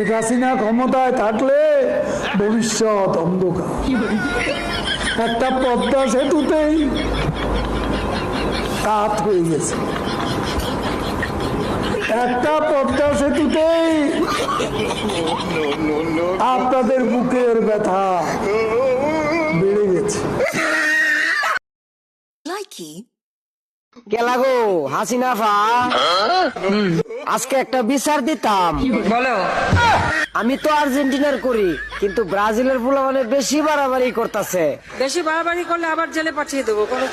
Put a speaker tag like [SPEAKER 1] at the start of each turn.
[SPEAKER 1] শেখ হাসিনা ক্ষমতায় থাকলে ভবিষ্যৎ অন্ধকার। একটা পদ্মা সেতুতেই কাত হয়ে গেছে, একটা পদ্মা সেতুতেই আপনাদের বুকের ব্যথা বেড়ে গেছে।
[SPEAKER 2] গেলাগো হাসিনা ফা, আজকে একটা বিচার দিতাম।
[SPEAKER 3] বলো।
[SPEAKER 2] আমি তো আর্জেন্টিনার করি, কিন্তু ব্রাজিলের পোলা মানে বেশি বাড়াবাড়ি করতেছে।
[SPEAKER 3] বেশি বাড়াবাড়ি করলে আবার জেলে পাঠিয়ে দেবো। কোনো